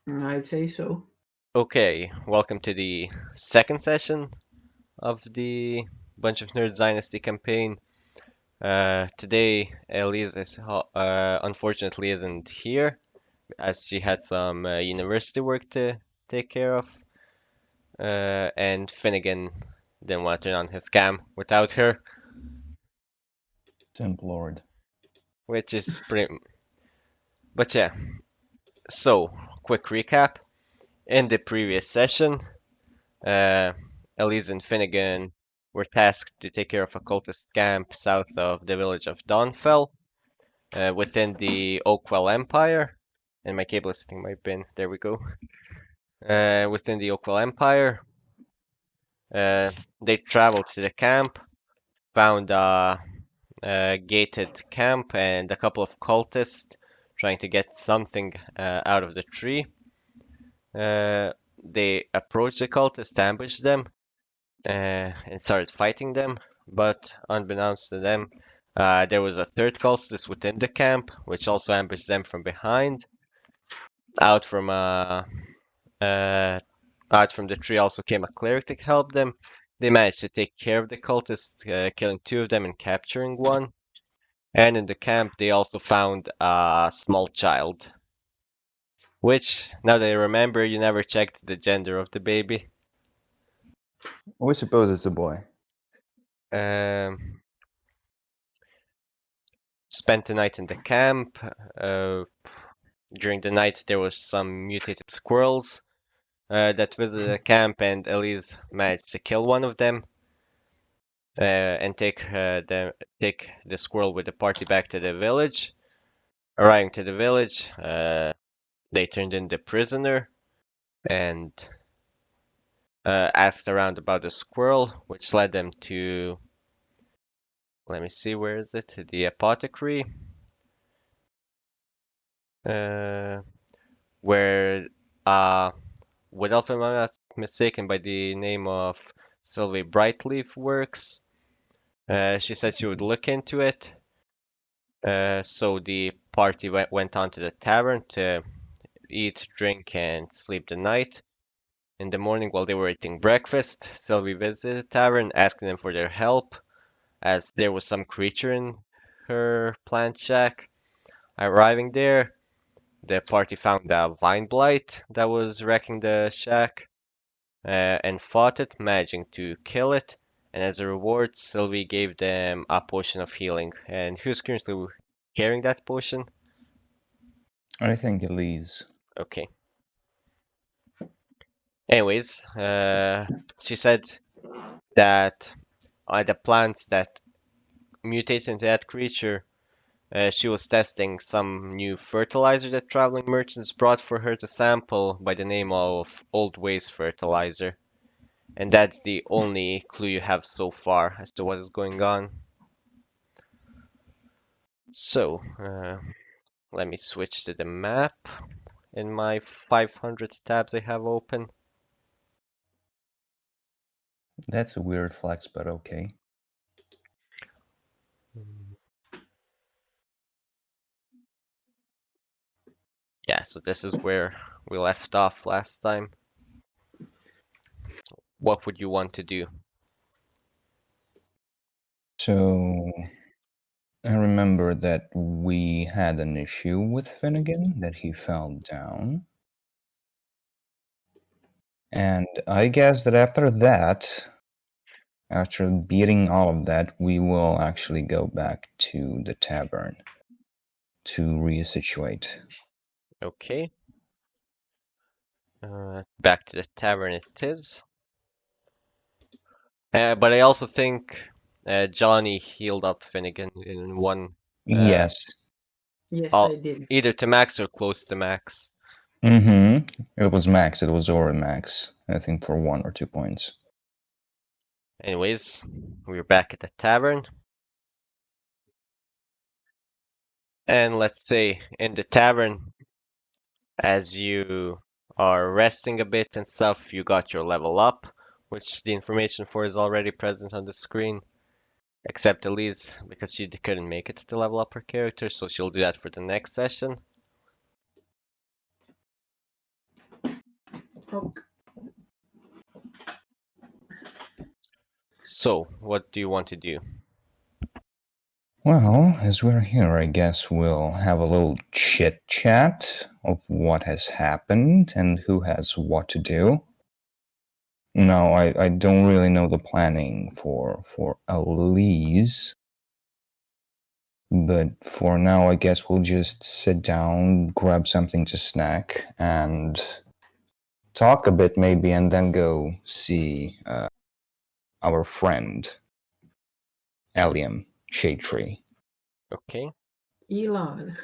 I'd say so. Okay, welcome to the second session of the Bunch of Nerds Dynasty campaign. Today, Elize unfortunately isn't here as she had some university work to take care of, and Finnegan didn't want to turn on his cam without her, Temp Lord. which is pretty. But yeah, so quick recap. In the previous session, Uh, Elize and Finnegan were tasked to take care of a cultist camp south of the village of Dawnfell, within the Oakwell Empire. And my cable is sitting my bin. There we go. Within the Oakwell Empire, uh, they traveled to the camp, found a gated camp and a couple of cultists trying to get something out of the tree. They approached the cultists, ambushed them, and started fighting them. But unbeknownst to them, there was a third cultist within the camp, which also ambushed them from behind. Out from uh, Out from the tree also came a cleric to help them. They managed to take care of the cultists, killing two of them and capturing one. And in the camp, they also found a small child. Which, now that I remember, you never checked the gender of the baby. We suppose it's a boy. Um, Spent the night in the camp. Uh, During the night, there was some mutated squirrels that visited the camp, and Elize managed to kill one of them and take the squirrel with the party back to the village. Arriving to the village, they turned in the prisoner and asked around about the squirrel, which led them to, let me see, where is it? The apothecary, uh, where Woodelf, if I'm not mistaken, by the name of Sylvie Brightleaf works. She said she would look into it. So the party went on to the tavern to eat, drink, and sleep the night. In the morning, while they were eating breakfast, Sylvie visited the tavern, asking them for their help, as there was some creature in her plant shack. Arriving there, the party found a vine blight that was wrecking the shack. And fought it, managing to kill it. And as a reward, Sylvie gave them a potion of healing. And who's currently carrying that potion? I think Elize. Okay. Anyways, she said that the plants that mutate into that creature, she was testing some new fertilizer that traveling merchants brought for her to sample by the name of Old Ways Fertilizer. And that's the only clue you have so far as to what is going on. So, let me switch to the map in my 500 tabs I have open. That's a weird flex, but okay. Yeah, so this is where we left off last time. What would you want to do? So I remember that we had an issue with Finnegan, that he fell down. And I guess that after beating all of that, we will actually go back to the tavern to resituate. Okay. Back to the tavern it is. But I also think Johnny healed up Finnegan in one, Yes. Yes, all, I did. either to max or close to max. Mm-hmm. It was max. It was over max. I think for 1 or 2 points. Anyways, we're back at the tavern. And let's say in the tavern, as you are resting a bit and stuff, you got your level up, which the information for is already present on the screen, except Elise, because she couldn't make it to level up her character, so she'll do that for the next session. Ok. So, what do you want to do? Well, as we're here, I guess we'll have a little chit chat of what has happened and who has what to do. No, I don't really know the planning for Elize, but for now, I guess we'll just sit down, grab something to snack, and talk a bit maybe, and then go see our friend Eliam Shade Tree. Okay. Elon.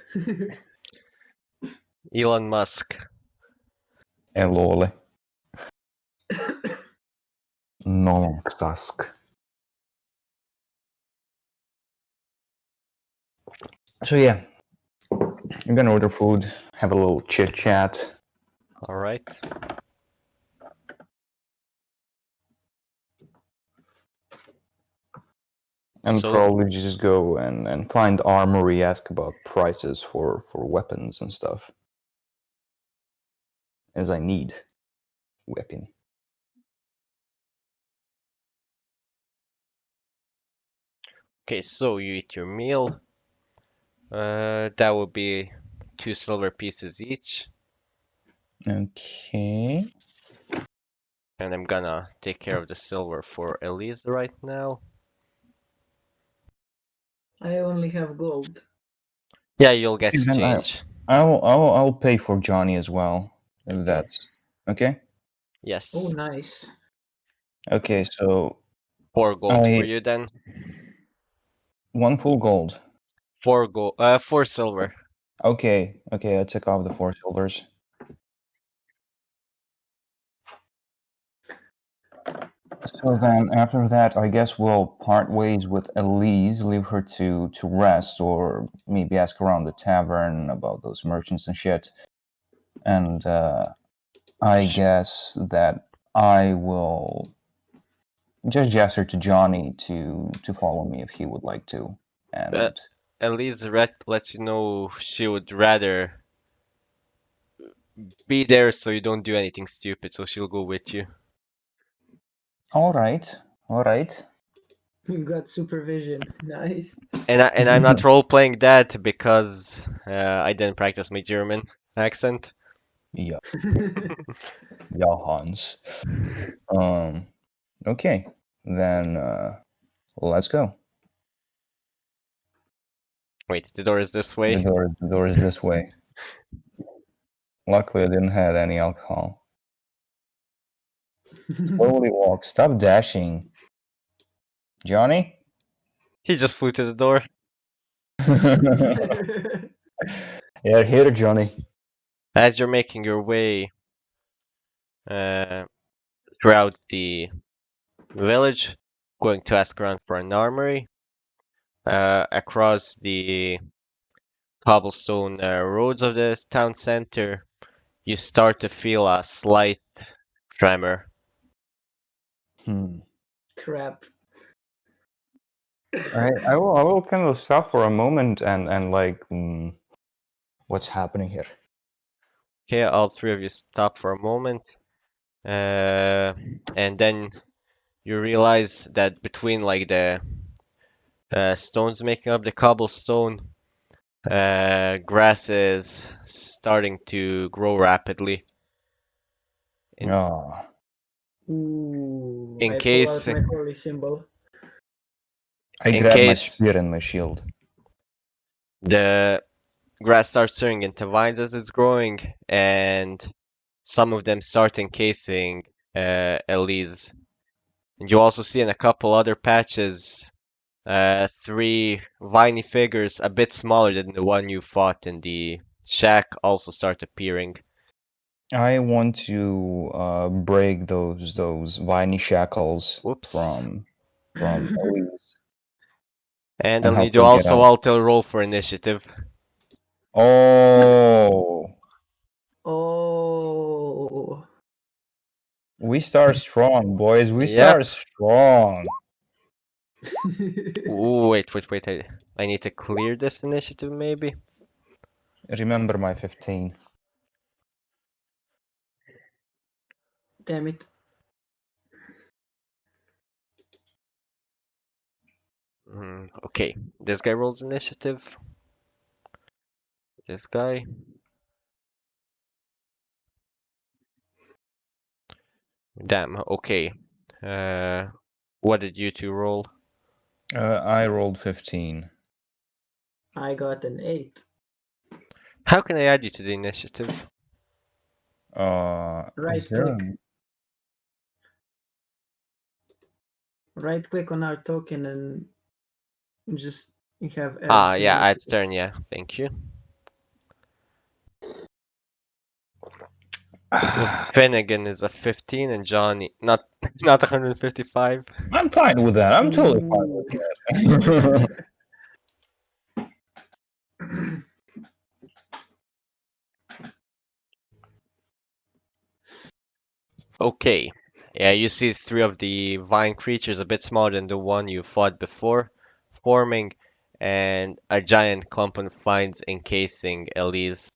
Elon Musk. Elole. Nonxask. So yeah, I'm gonna order food, have a little chit chat. All right. And So- probably just go and find armory, ask about prices for weapons and stuff. As I need weapon. Okay, so you eat your meal. That will be 2 silver pieces each. Okay. And I'm gonna take care of the silver for Elize right now. I only have gold. Yeah, you'll get Then change. I'll pay for Johnny as well. If Okay. that's okay. Yes. Oh, nice. Okay, so 4 gold for I you then. 1 full gold. 4 silver. Okay, I took off the 4 silvers. So then after that, I guess we'll part ways with Elize, leave her to rest, or maybe ask around the tavern about those merchants and shit. And I guess that I will just gesture to Johnny to follow me if he would like to. And Elize lets you know she would rather be there so you don't do anything stupid, so she'll go with you. all right. You got supervision. Nice. And I'm not role playing that because I didn't practice my German accent. Yeah, yeah, Hans. Okay, then let's go. Wait, the door is this way. The door is this way. Luckily, I didn't have any alcohol. Slowly walk. Stop dashing. Johnny? He just flew to the door. Yeah, here, Johnny. As you're making your way uh, throughout the village, going to ask around for an armory, across the cobblestone roads of the town center, you start to feel a slight tremor. Crap. I will kind of stop for a moment and like, what's happening here? Okay, all 3 of you stop for a moment, and then you realize that between like the stones making up the cobblestone, grass is starting to grow rapidly. Oh, Ooh, In I pull case- out my holy symbol. I In grab my case- spear and my shield. The grass starts turning into vines as it's growing, and some of them start encasing Elize. And you also see in a couple other patches 3 viney figures a bit smaller than the one you fought in the shack also start appearing. I want to break those viney shackles Whoops. from Elize. And And I'll how need you to get also out. all to roll for initiative. Oh, Oh. we start strong, boys. We Yep. start strong. Ooh, wait. I need to clear this initiative maybe. Remember my 15. Damn it. Okay, this guy rolls initiative. This guy. Damn, okay. What did you two roll? I rolled 15. I got an 8. How can I add you to the initiative? Right Is there click. Right click on our token and just have add to Yeah, initiative. it's turn, yeah. Thank you. So Finnegan is a 15 and Johnny not 155. I'm fine with that. I'm totally fine with that. Okay. Yeah, you see three of the vine creatures a bit smaller than the one you fought before, forming, and a giant clump of vines encasing Elize.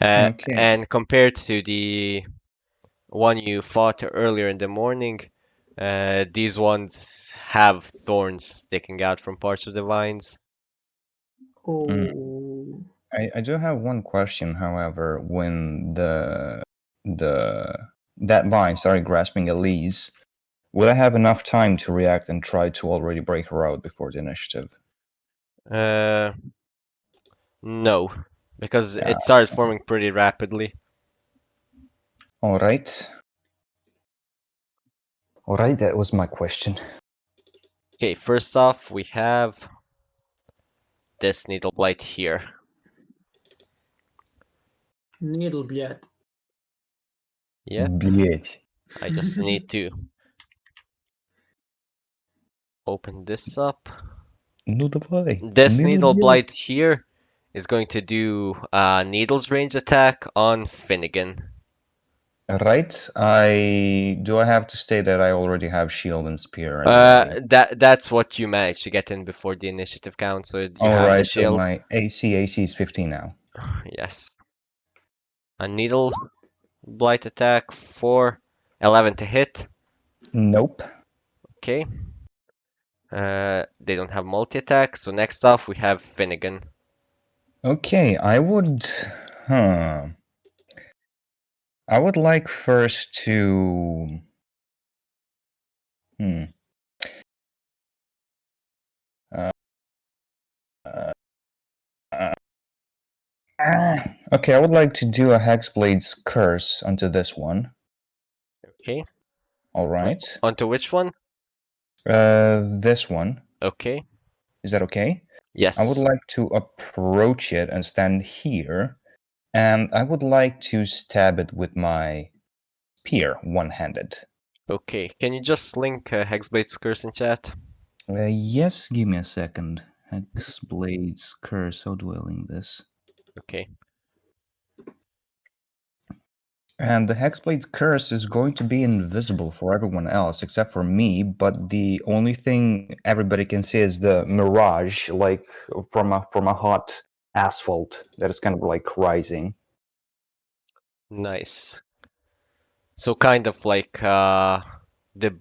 Okay. And compared to the one you fought earlier in the morning, these ones have thorns sticking out from parts of the vines. Oh. I do have one question, however. When the that vine started grasping Elise, would I have enough time to react and try to already break her out before the initiative? No, because Yeah. it started forming pretty rapidly. All right. All right. That was my question. Okay, first off, we have this needle blight here. Needleblad. Yeah, Блять. I just need to open this up. Ну давай. This Мило needle дело. blight here is going to do needles range attack on Finnegan. Right. I have to state that I already have shield and spear anyway. That's what you managed to get in before the initiative count, so you All have the right. So shield. my AC is 15 now. Yes. A needle blight attack for 11 to hit. Nope. Okay. They don't have multi-attack, so next off we have Finnegan. Okay. Huh. I would like first to. Hmm. Uh, uh, okay, I would like to do a Hexblade's Curse onto this one. Okay. All right. Onto which one? This one. Okay. Is that okay? Yes. I would like to approach it and stand here, and I would like to stab it with my spear, one-handed. Okay. Can you just link Hexblade's Curse in chat? Yes, give me a second. Hexblade's Curse. How do I link this? Okay. And the Hexblade's Curse is going to be invisible for everyone else except for me, but the only thing everybody can see is the mirage, like from a hot asphalt that is kind of like rising. Nice. So kind of like the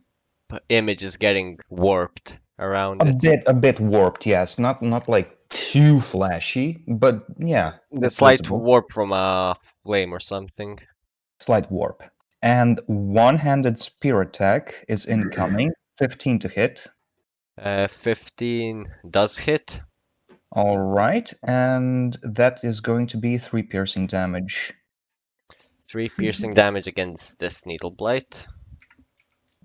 image is getting warped around it. A bit warped, yes. Not like too flashy, but yeah, The it's slight visible. warp from a flame or something. Slight warp. And one-handed spear attack is incoming. 15 to hit. 15 does hit. All right, and that is going to be 3 piercing damage. 3 piercing damage against this needle blight.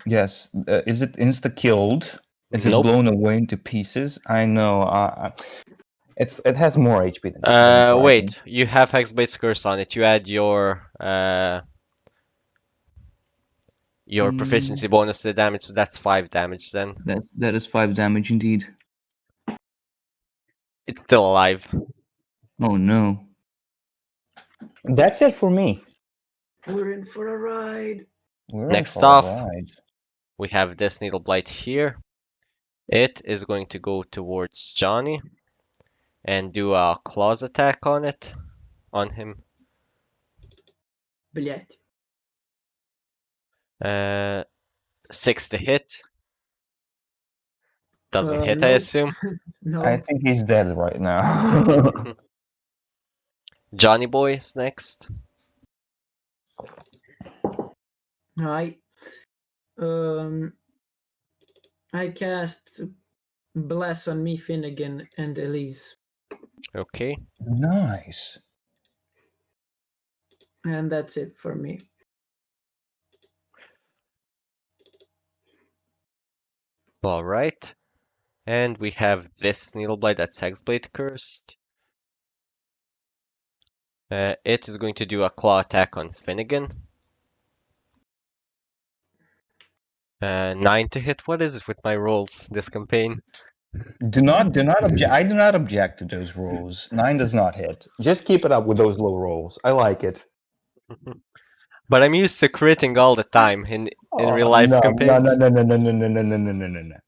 Yes. Is it insta-killed? Is it Nope. blown away into pieces? I know. It has more HP than Wait, frightened. you have Hexblade's Curse on it. You add your proficiency bonus to the damage, so that's 5 damage then. That is 5 damage indeed. It's still alive. Oh no. That's it for me. We're in for a ride. We're Next in for a off, ride. we have this needle blight here. It is going to go towards Johnny and do a claws attack on him. Блять. 6 to hit. Doesn't hit, I Nope. assume. No. I think he's dead right now. Johnny Boy is next. I I cast Bless on me, Finnegan, and Elize. Okay. Nice. And that's it for me. All right. And we have this Needleblight that's Hexblade cursed. It is going to do a claw attack on Finnegan. 9 to hit. What is it with my rolls this campaign? Do not object. I do not object to those rolls. 9 does not hit. Just keep it up with those low rolls. I like it. But I'm used to critting all the time in real life no, campaigns.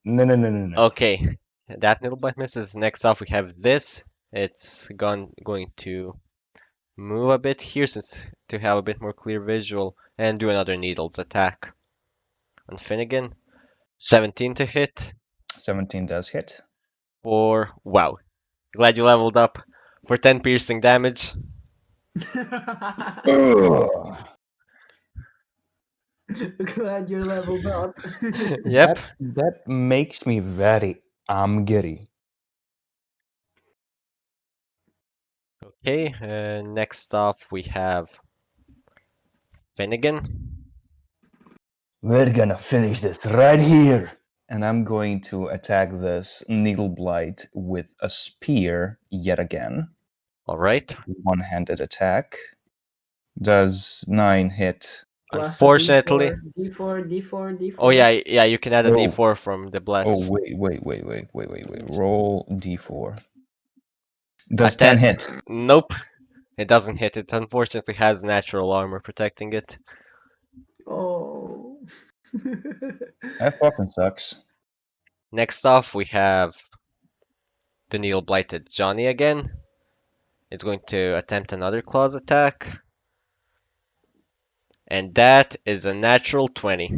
no. Okay, that Needlebite misses. Next off, we have this. It's going to move a bit here since to have a bit more clear visual and do another Needles attack on Finnegan. 17 to hit. 17 does hit. For wow, glad you leveled up for 10 piercing damage. Ugh. Glad you're leveled up. Yep. That makes me very giddy. Okay, next up we have Finnegan. We're gonna finish this right here. And I'm going to attack this Needleblight with a spear yet again. All right. One-handed attack. Does 9 hit? Plus a Unfortunately. D4. Oh yeah, you can add a Oh. D4 from the bless. Oh, wait. Roll D4. Does A 10 hit? Nope, it doesn't hit. It unfortunately has natural armor protecting it. Oh. That fucking sucks. Next off, we have the Needle Blighted Johnny again. It's going to attempt another claws attack. And that is a natural 20.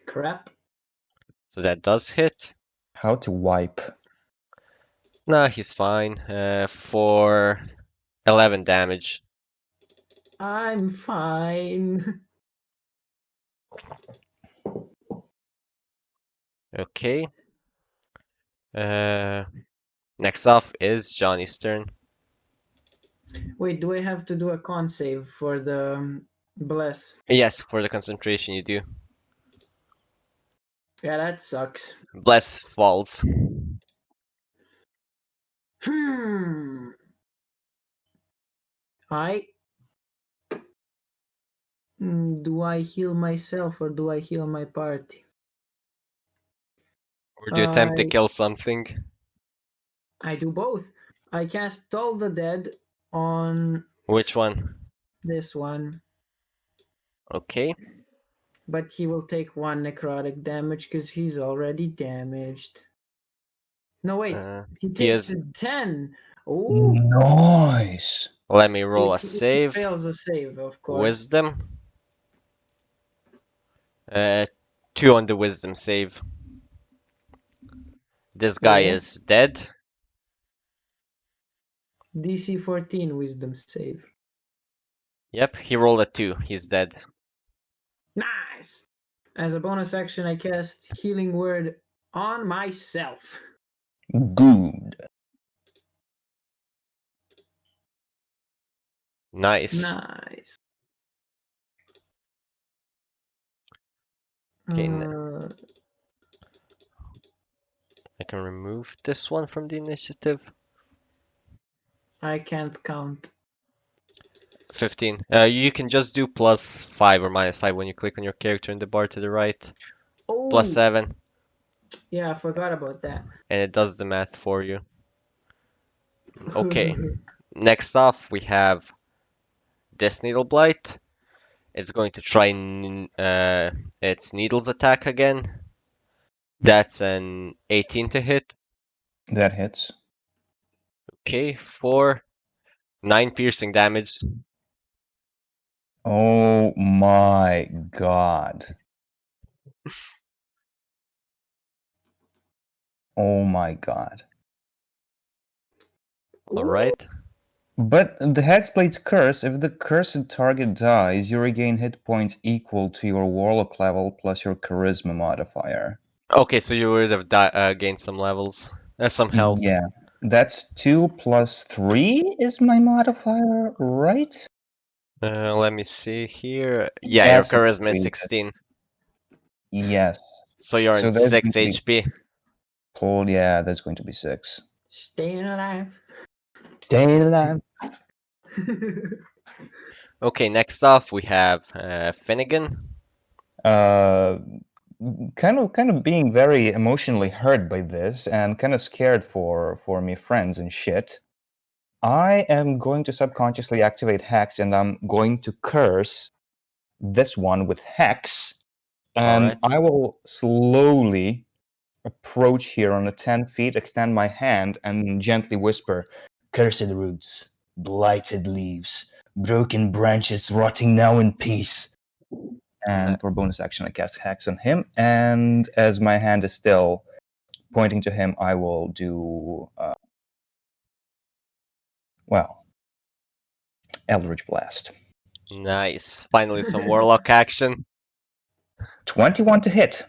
Crap. So that does hit. How to wipe? Nah, he's fine. For 11 damage. I'm fine. Okay. Next off is Johnny's turn. Wait, do I have to do a con save for the bless? Yes, for the concentration you do. Yeah, that sucks. Bless falls. I do I heal myself or do I heal my party? Or do you attempt to I- kill something? I do both. I cast Toll the Dead on Which one? this one, Okay. but he will take 1 necrotic damage because he's already damaged. No, wait, he He takes is. 10. Oh, Nice. Let me roll a if he save. fails a save, of course. Wisdom. 2 on the wisdom save. This guy Okay. is dead. DC 14 wisdom save. Yep, he rolled a 2. He's dead. Nice! As a bonus action, I cast Healing Word on myself. Good. Nice. Nice. Okay, Uh, I can remove this one from the initiative. I can't count. 15. You can just do +5 or -5 when you click on your character in the bar to the right. Oh, +7, yeah, I forgot about that. and it does the math for you. Okay. Next off, we have this Needle Blight. It's going to try its Needles attack again. That's an 18 to hit. That hits. Okay, for 9 piercing damage. Oh my god. Oh my god. All right. But the Hexblade's curse, if the cursed target dies, you regain hit points equal to your Warlock level plus your Charisma modifier. Okay, so you would have gained some levels, some health. Yeah, that's 2 plus 3 is my modifier, right? Let me see here. Yeah, your Yes, charisma is it is. 16. Yes. So you're So on that's 6 going to be HP. pulled. Yeah, that's going to be 6. Staying alive. Staying alive. Okay, next off we have Finnegan. Kind of being very emotionally hurt by this and kind of scared for me friends and shit. I am going to subconsciously activate Hex and I'm going to curse this one with Hex, and Alright. I will slowly approach here on the 10 feet, extend my hand, and gently whisper, "Cursed roots, blighted leaves, broken branches rotting now in peace." And for bonus action, I cast Hex on him, and as my hand is still pointing to him, I will do, Eldritch Blast. Nice. Finally some Warlock action. 21 to hit.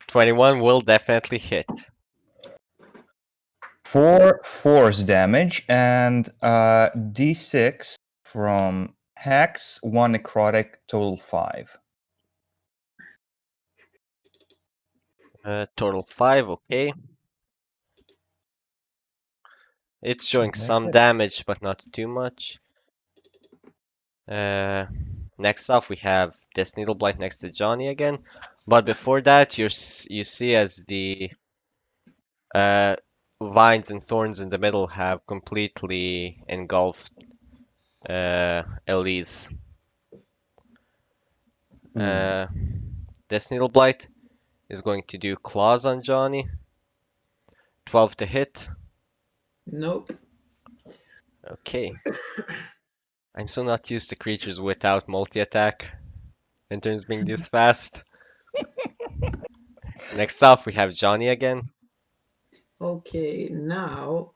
21 will definitely hit. 4 force damage and d6 from Hex, 1 necrotic, total 5. Total 5, okay. It's showing That's some it. damage, but not too much. Next off, we have this Needle Blight next to Johnny again. But before that, you see as the vines and thorns in the middle have completely engulfed Elize. Uh, this Needle Blight is going to do claws on Johnny. 12 to hit. Nope. Okay. I'm so not used to creatures without multi-attack in turns being this fast. Next off, we have Johnny again. Okay, now.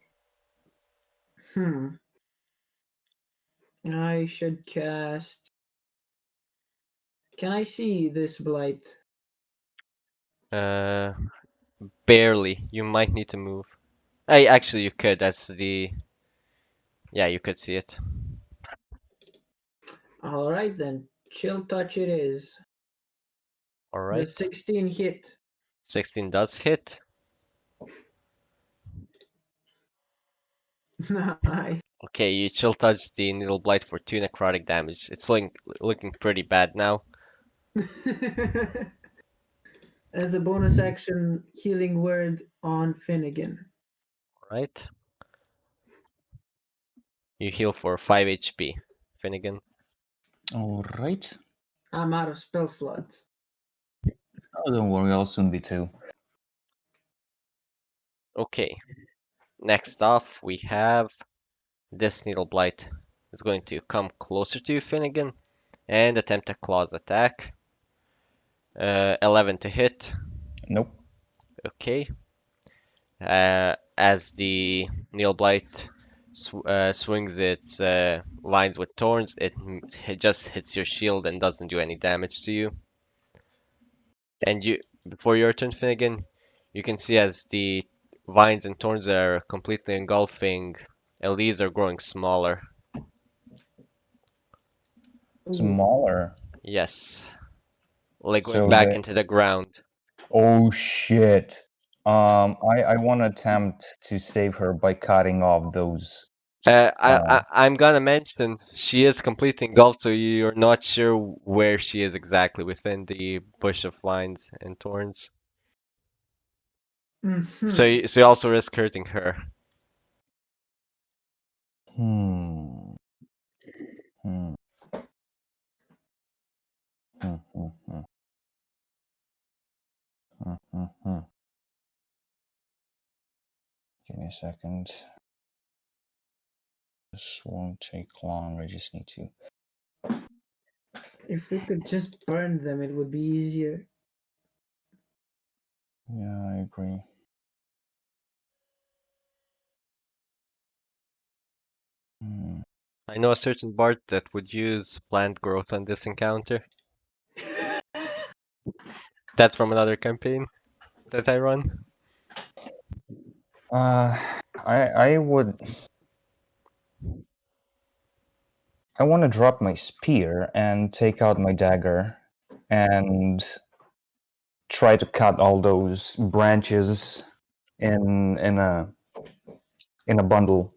I should cast. Can I see this blight? Barely. You might need to move. Hey, actually, you could. That's the. Yeah, you could see it. Alright then. Chill touch it is. All The right. 16 hit. 16 does hit. Nice. Okay, you chill touch the Needle Blight for 2 necrotic damage. It's looking pretty bad now. As a bonus action, healing word on Finnegan. All right. You heal for 5 HP. Finnegan. Alright. I'm out of spell slots. Oh, don't worry, I'll soon be too. Okay. Next off, we have this Needle Blight is going to come closer to you, Finnegan, and attempt a claws attack. 11 to hit. Nope. Okay. As the Needle Blight swings its lines with thorns, it just hits your shield and doesn't do any damage to you. And before your turn, Finnegan, you can see as the vines and thorns are completely engulfing, Elize are growing smaller. Smaller. Yes, like going So back they. into the ground. Oh shit. I want to attempt to save her by cutting off those. I'm gonna mention she is completely engulfed, so you're not sure where she is exactly within the bush of vines and thorns. So you also risk hurting her. Hmm. Hmm. Hmm. Hmm. Hmm. Hmm. Hmm. Hmm. Give me a second. This won't take long. I just need to If we could just burn them, it would be easier. Yeah, I agree. I know a certain bard that would use plant growth on this encounter. That's from another campaign that I run. I want to drop my spear and take out my dagger and try to cut all those branches in a bundle,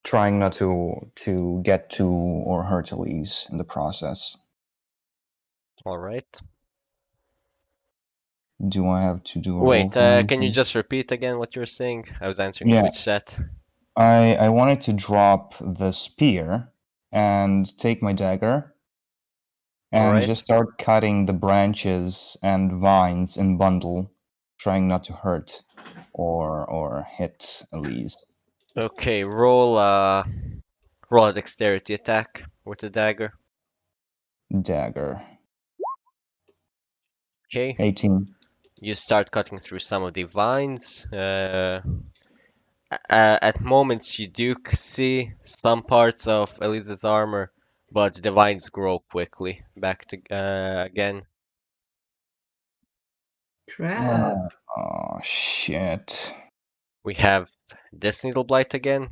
trying not to get to or hurt Elize in the process. All right. Do I have to do a Wait, roll for can you anything? just repeat again what you were saying? I was answering Yeah. Twitch chat. I wanted to drop the spear and take my dagger and Alright. just start cutting the branches and vines in bundle, trying not to hurt or hit Elize. Okay, roll a dexterity attack with the dagger. Dagger. Okay, 18. you start cutting through some of the vines. At moments, you do see some parts of Elise's armor, but the vines grow quickly back to again. Crap. Oh, shit. We have this needle blight again.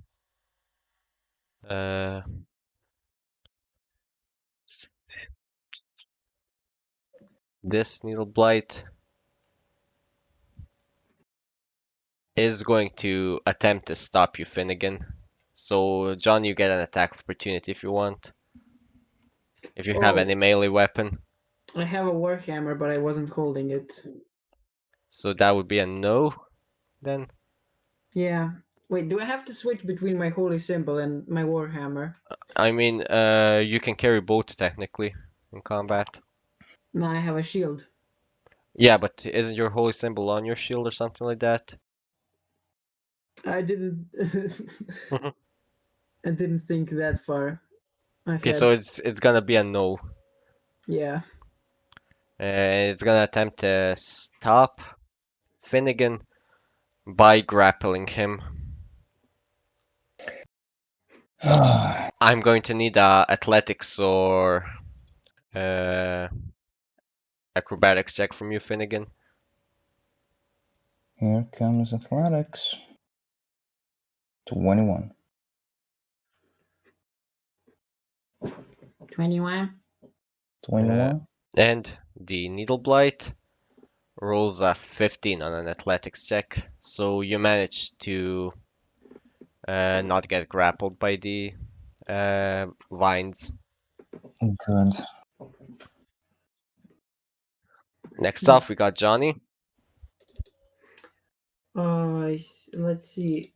Uh, this needle blight is going to attempt to stop you, Finnegan. So, John, you get an attack of opportunity if you want. If you have Oh. any melee weapon. I have a warhammer, but I wasn't holding it. So that would be a no, then. Yeah. Wait, do I have to switch between my holy symbol and my warhammer? I mean, you can carry both technically in combat. No, I have a shield. Yeah, but isn't your holy symbol on your shield or something like that? I didn't. I didn't think that far Okay, ahead. so it's gonna be a no. Yeah. It's gonna attempt to stop Finnegan by grappling him. I'm going to need a athletics or acrobatics check from you, Finnegan. Here comes athletics. 21. 21. 21? And the needle blight rolls a 15 on an athletics check, so you manage to not get grappled by the vines. Good. Next off, we got Johnny. Let's see.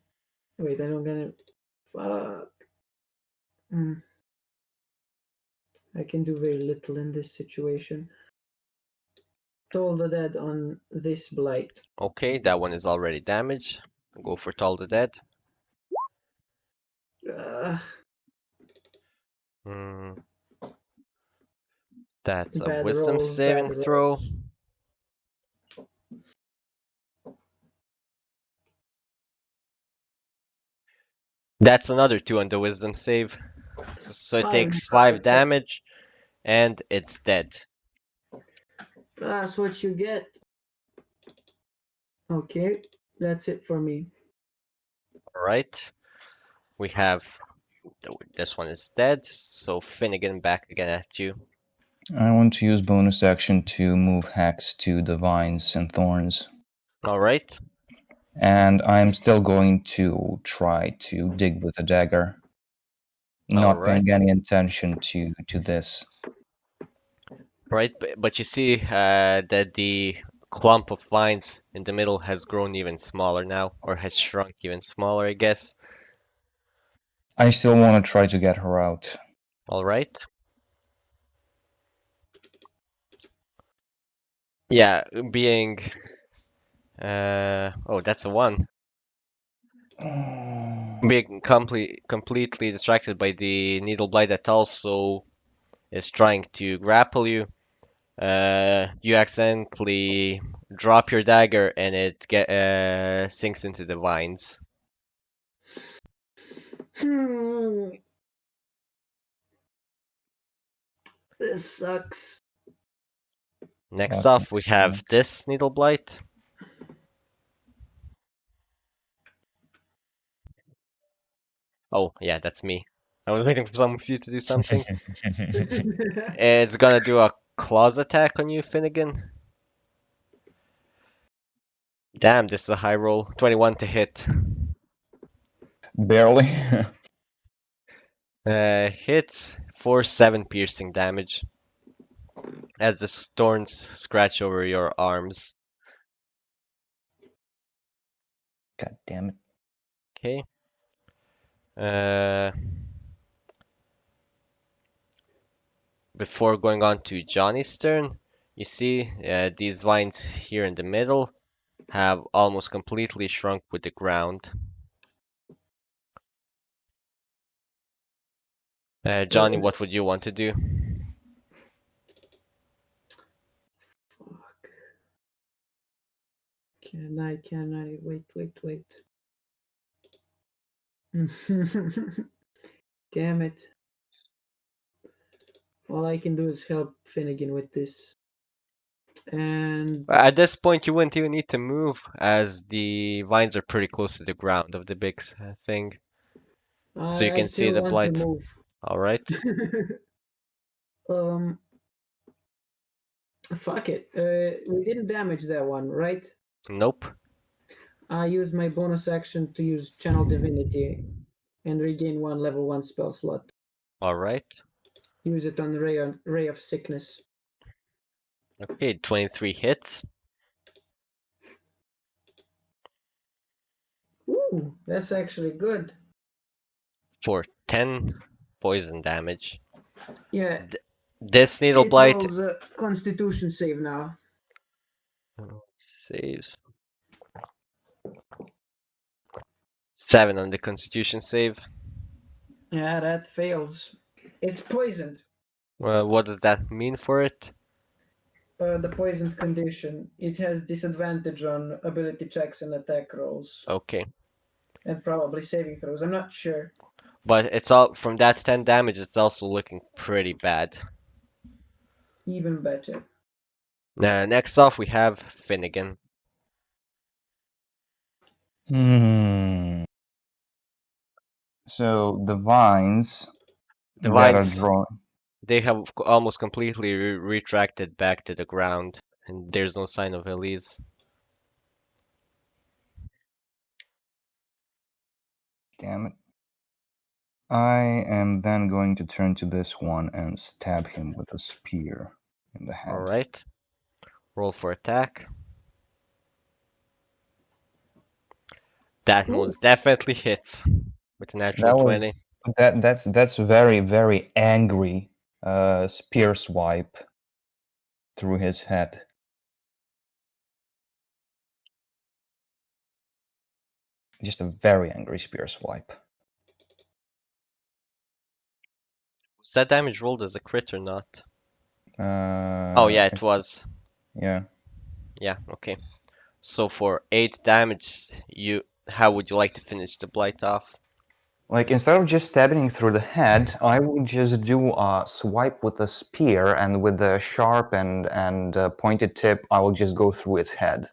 Wait, I don't get it. Fuck. I can do very little in this situation. Toll the dead on this blight. Okay, that one is already damaged. Go for Toll the Dead. That's a Bad wisdom rolls, saving bad throw. rolls. That's another 2 on the wisdom save. So it takes 5 damage and it's dead. That's what you get. Okay, that's it for me. Alright. We have this one is dead, so Finnegan back again at you. I want to use bonus action to move Hex to the vines and thorns. Alright. And I'm still going to try to dig with a dagger. Not paying any attention to this. Right, but you see that the clump of vines in the middle has grown even smaller now, or has shrunk even smaller, I guess. I still want to try to get her out. Alright. Yeah, being... oh, that's a 1. being completely distracted by the needle blight that also is trying to grapple you. You accidentally drop your dagger and it sinks into the vines. This sucks. Next Fucking off, we have sucks. this needle blight. Oh, yeah, that's me. I was waiting for some of you to do something. It's gonna do a claws attack on you, Finnegan. Damn, this is a high roll. 21 to hit. Barely. Hits for 7 piercing damage as the thorns scratch over your arms. God damn it. Okay. Uh, Before going on to Johnny's turn, you see these vines here in the middle have almost completely shrunk with the ground. Johnny, what would you want to do? Fuck. Can I? Wait. Damn it. All I can do is help Finnegan with this. And At this point, you wouldn't even need to move, as the vines are pretty close to the ground of the big thing. So you I can see still the want to blight. move. Alright. um, Fuck it. We didn't damage that one, right? Nope. I used my bonus action to use Channel Divinity and regain one level 1 spell slot. Alright. Use it on Ray of Sickness. Okay, 23 hits. Ooh, that's actually good. For 10 poison damage. Yeah. This needle It blight rolls a Constitution save now. saves 7 on the Constitution save. Yeah, that fails. It's poisoned. Well, what does that mean for it? The poisoned condition. It has disadvantage on ability checks and attack rolls. Okay. And probably saving throws. I'm not sure. But it's all from that 10 damage, it's also looking pretty bad. Even better. Next off, we have Finnegan. So the vines The that are vines, drawn. they have almost completely retracted back to the ground, and there's no sign of Elize. Damn it. I am then going to turn to this one and stab him with a spear in the head. Alright. Roll for attack. That Ooh. most definitely hits with a natural 20. That's very, very angry spear swipe through his head. Just a very angry spear swipe. Was that damage rolled as a crit or not? Uh, Oh yeah, it was. Yeah. Yeah, okay. So for 8 damage, how would you like to finish the blight off? Like, instead of just stabbing him through the head, I would just do a swipe with a spear, and with the sharp and pointed tip, I will just go through its head.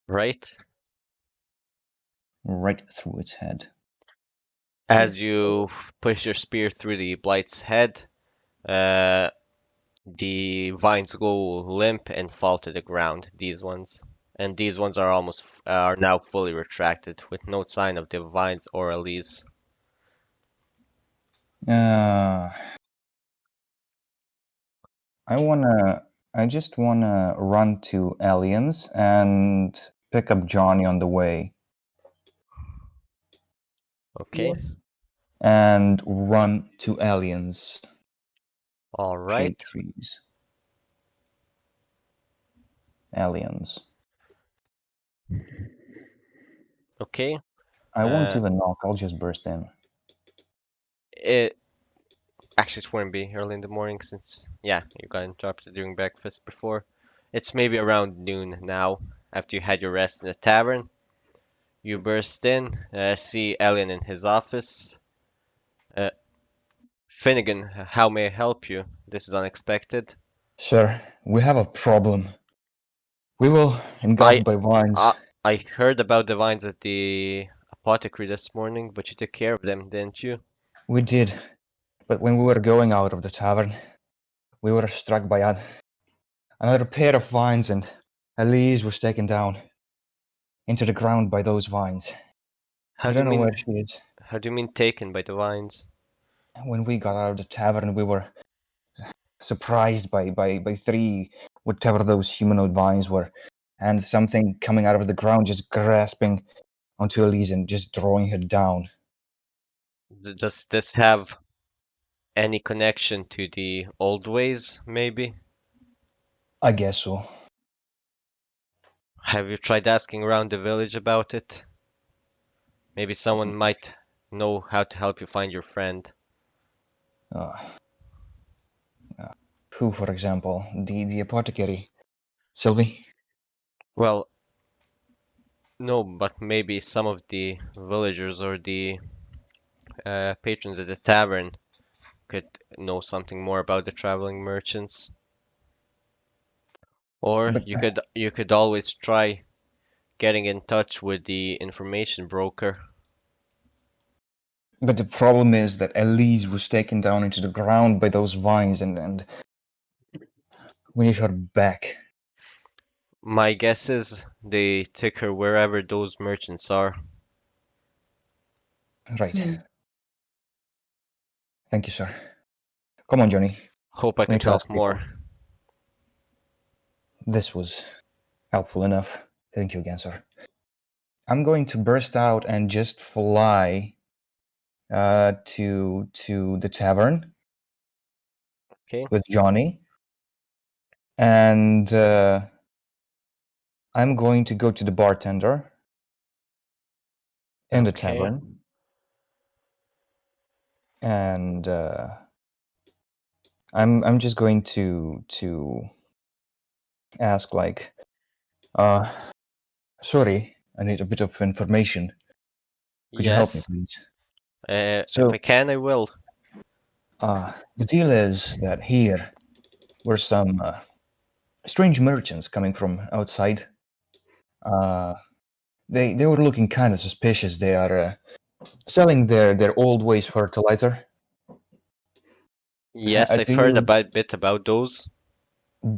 Right? Right through its head. As you push your spear through the blight's head, the vines go limp and fall to the ground, these ones. And these ones are now fully retracted, with no sign of the vines or Elize. I just wanna run to Aliens and pick up Johnny on the way. Okay. Yes. And run to Aliens. Alright. Shade trees. Aliens. Okay. I won't even knock. I'll just burst in. It actually it wouldn't be early in the morning since you got interrupted during breakfast before. It's maybe around noon now after you had your rest in the tavern. You burst in, see Ellen in his office. Uh, Finnegan, how may I help you? This is unexpected. Sir, we have a problem. We were I engulfed by vines. I heard about the vines at the apothecary this morning, but you took care of them, didn't you? We did, but when we were going out of the tavern, we were struck by another pair of vines, and Elize was taken down into the ground by those vines. How I do you don't know mean? where she is. How do you mean taken by the vines? When we got out of the tavern, we were surprised by three, whatever those humanoid vines were, and something coming out of the ground, just grasping onto Elize and just drawing her down. Does this have any connection to the old ways, maybe? I guess so. Have you tried asking around the village about it? Maybe someone might know how to help you find your friend. Who, for example? The apothecary. Sylvie? Well, no, but maybe some of the villagers or the patrons at the tavern could know something more about the traveling merchants. Or But you could always try getting in touch with the information broker. But the problem is that Elize was taken down into the ground by those vines, and we need her back. My guess is they took her wherever those merchants are. Right. Thank you, sir. Come on, Johnny. Hope I We need could to ask help people. more. This was helpful enough. Thank you again, sir. I'm going to burst out and just fly to the tavern Okay. with Johnny, and I'm going to go to the bartender in the Okay. tavern, and I'm just going to ask, like, sorry, I need a bit of information. Could you help me, Yes. please? If I can, I will. The deal is that here were some strange merchants coming from outside. They were looking kind of suspicious. They are selling their old waste fertilizer. Yes, I've Do heard a you bit about those.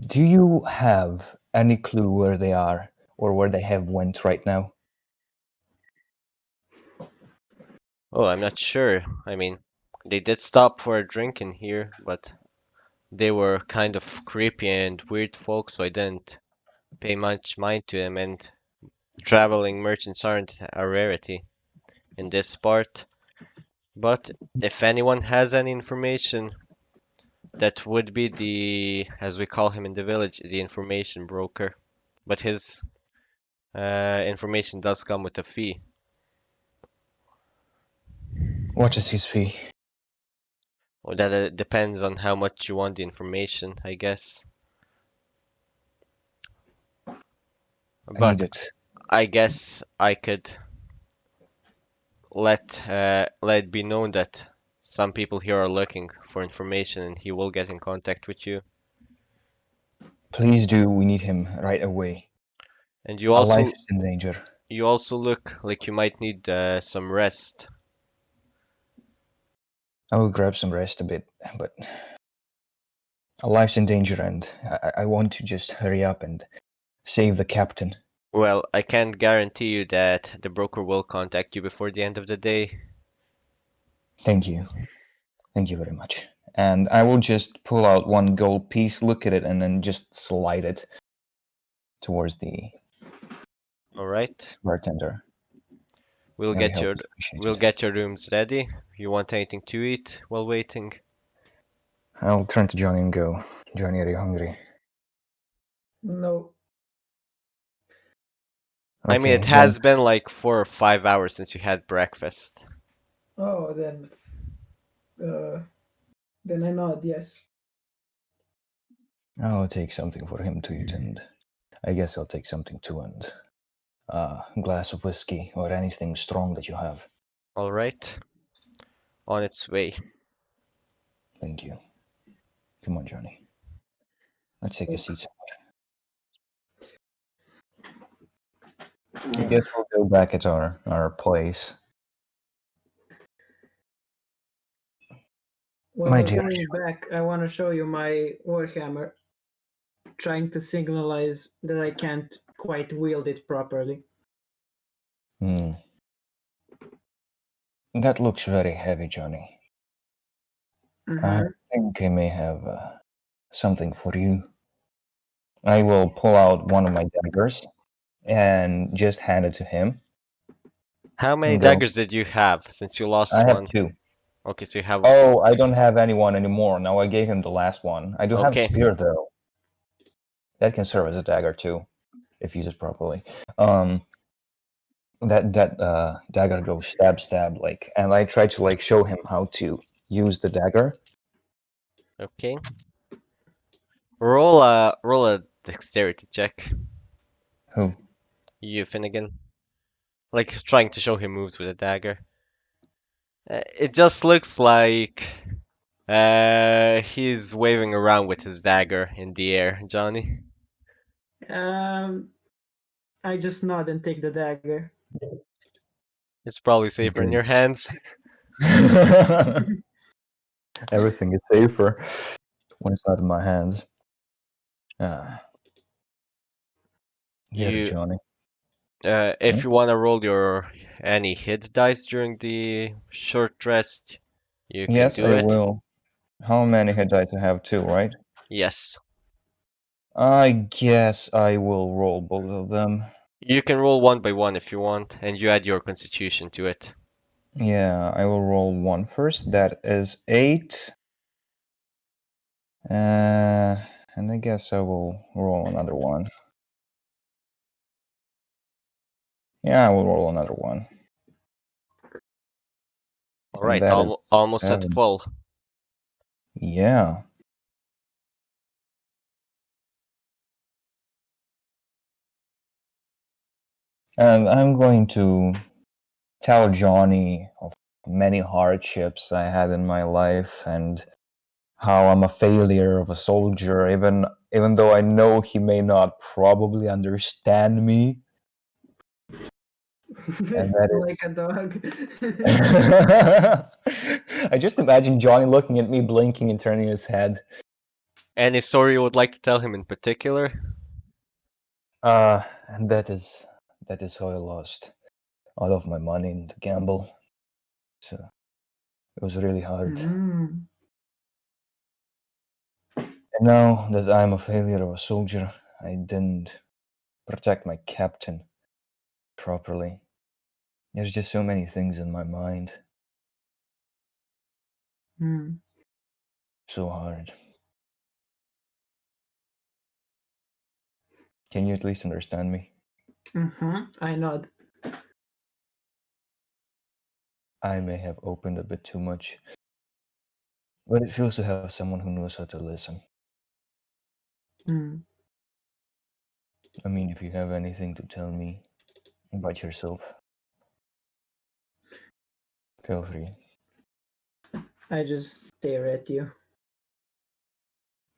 do you have any clue where they are or where they have went right now? Oh, I'm not sure. I mean, they did stop for a drink in here, but they were kind of creepy and weird folk, so I didn't pay much mind to them. And traveling merchants aren't a rarity in this part. But if anyone has any information, that would be as we call him in the village, the information broker. But his information does come with a fee. What is his fee? Well, that depends on how much you want the information, I guess. I need But it. I guess I could let it be known that some people here are looking for information, and he will get in contact with you. Please do. We need him right away. And you Our life also is in danger. look like you might need some rest. I will grab some rest a bit, but our life's in danger, and I want to just hurry up and save the captain. Well, I can't guarantee you that the broker will contact you before the end of the day. Thank you. Thank you very much. And I will just pull out one gold piece, look at it, and then just slide it towards the All right. bartender. We'll Very get your helpful. Appreciate we'll it. get your rooms ready. You want anything to eat while waiting? I'll turn to Johnny and go, Johnny, are you hungry? No. I mean, it Okay, has been like 4 or 5 hours since you had breakfast. Oh, then I nod yes. I'll take something for him to eat, and I guess I'll take something too, and a glass of whiskey or anything strong that you have. All right. On its way. Thank you. Come on, Johnny. Let's take a seat somewhere. I guess we'll go back at our place. Well, dear. going back, I want to show you my warhammer, trying to signalize that I can't quite wield it properly. Hmm. That looks very heavy, Johnny. I think I may have something for you. I will pull out one of my daggers and just hand it to him. How many And go. daggers did you have since you lost I have one? 2. Okay, so you have. Oh, I don't have anyone anymore. Now I gave him the last one. I do have a Okay. spear though. That can serve as a dagger too, if used properly. That dagger goes stab like, and I try to like show him how to use the dagger. Okay. Roll a dexterity check. Who? You, Finnegan. Like trying to show him moves with a dagger. It just looks like he's waving around with his dagger in the air, Johnny. I just nod and take the dagger. It's probably safer in Good. your hands. Everything is safer when it's not in my hands. Get it, Johnny. If you wanna roll your any hit dice during the short rest, you can Yes, do I it. will. How many hit dice I have? 2, right? Yes. I guess I will roll both of them. You can roll one by one if you want, and you add your constitution to it. Yeah, I will roll one first. That is 8. And I guess I will roll another one. Yeah, I will roll another one. Alright, That is almost at 7. full. Yeah. And I'm going to tell Johnny of many hardships I had in my life and how I'm a failure of a soldier, even though I know he may not probably understand me. And that is Like a dog. I just imagine Johnny looking at me, blinking and turning his head. Any story you would like to tell him in particular? And that is how I lost all of my money in the gamble. So it was really hard. Mm. And now that I'm a failure of a soldier, I didn't protect my captain properly. There's just so many things in my mind. Mm. So hard. Can you at least understand me? I nod. I may have opened a bit too much, but it feels to have someone who knows how to listen. Mm. I mean, if you have anything to tell me about yourself, feel free. I just stare at you.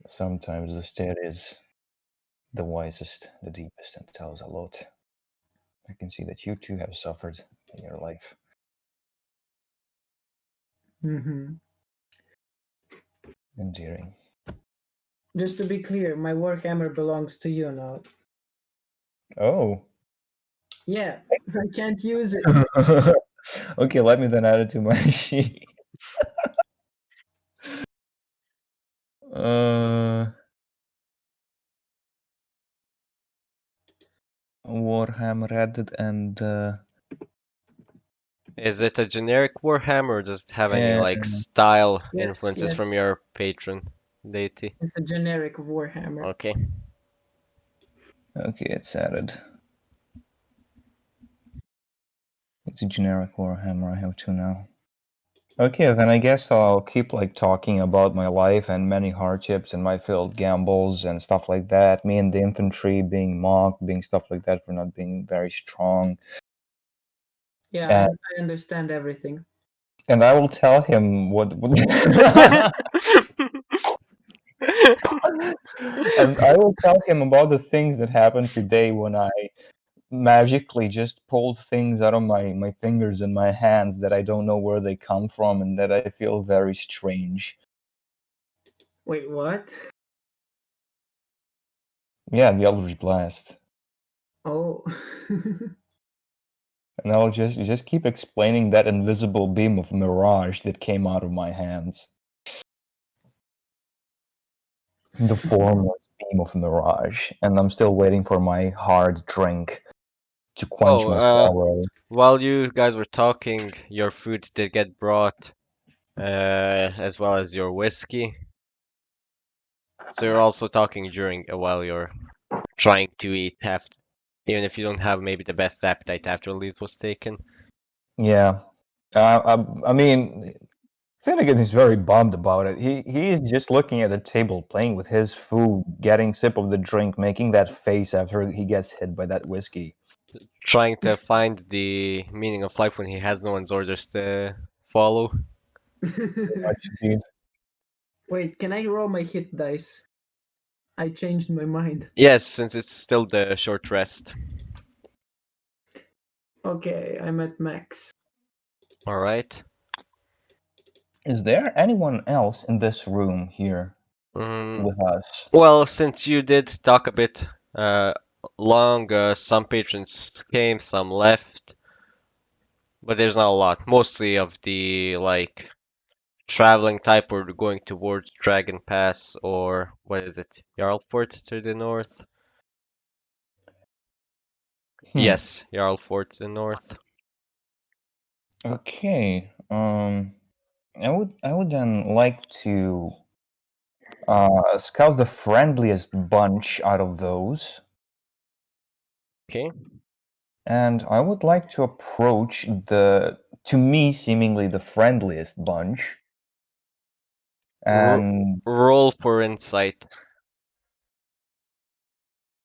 Sometimes the stare is the wisest, the deepest, and tells a lot. I can see that you too have suffered in your life. Mm-hmm. Endearing. Just to be clear, my warhammer belongs to you now. Oh. Yeah, I can't use it. Okay, let me then add it to my sheet. Warhammer added and Is it a generic Warhammer, or does it have any like style Yes, influences from your patron deity? It's a generic warhammer. Okay. Okay, it's added. It's a generic warhammer. I have two now. Okay, then I guess I'll keep like talking about my life and many hardships and my failed gambles and stuff like that. Me and the infantry being mocked, being stuff like that for not being very strong. Yeah, I understand everything. And I will tell him what and I will tell him about the things that happened today when I magically just pulled things out of my fingers and my hands that I don't know where they come from and that I feel very strange. Wait, what? Yeah, the Eldritch Blast. Oh. And I'll just keep explaining that invisible beam of mirage that came out of my hands. The formless beam of mirage. And I'm still waiting for my hard drink to quench my sorrow. While you guys were talking, your food did get brought, as well as your whiskey. So you're also talking during while you're trying to eat, after, even if you don't have maybe the best appetite after Elize was taken. Yeah. I mean, Finnegan is very bummed about it. He is just looking at the table, playing with his food, getting sip of the drink, making that face after he gets hit by that whiskey. Trying to find the meaning of life when he has no one's orders to follow. Much indeed. Wait, can I roll my hit dice? I changed my mind. Yes, since it's still the short rest. Okay, I'm at max. All right. Is there anyone else in this room here with us? Well, since you did talk a bit long, some patrons came, some left, but there's not a lot. Mostly of the like traveling type or going towards Dragon Pass or what is it, Jarlfort to the north? Yes, Jarlfort to the north. Okay. I would then like to scout the friendliest bunch out of those. Okay. And I would like to approach the, to me, seemingly the friendliest bunch. And roll for insight.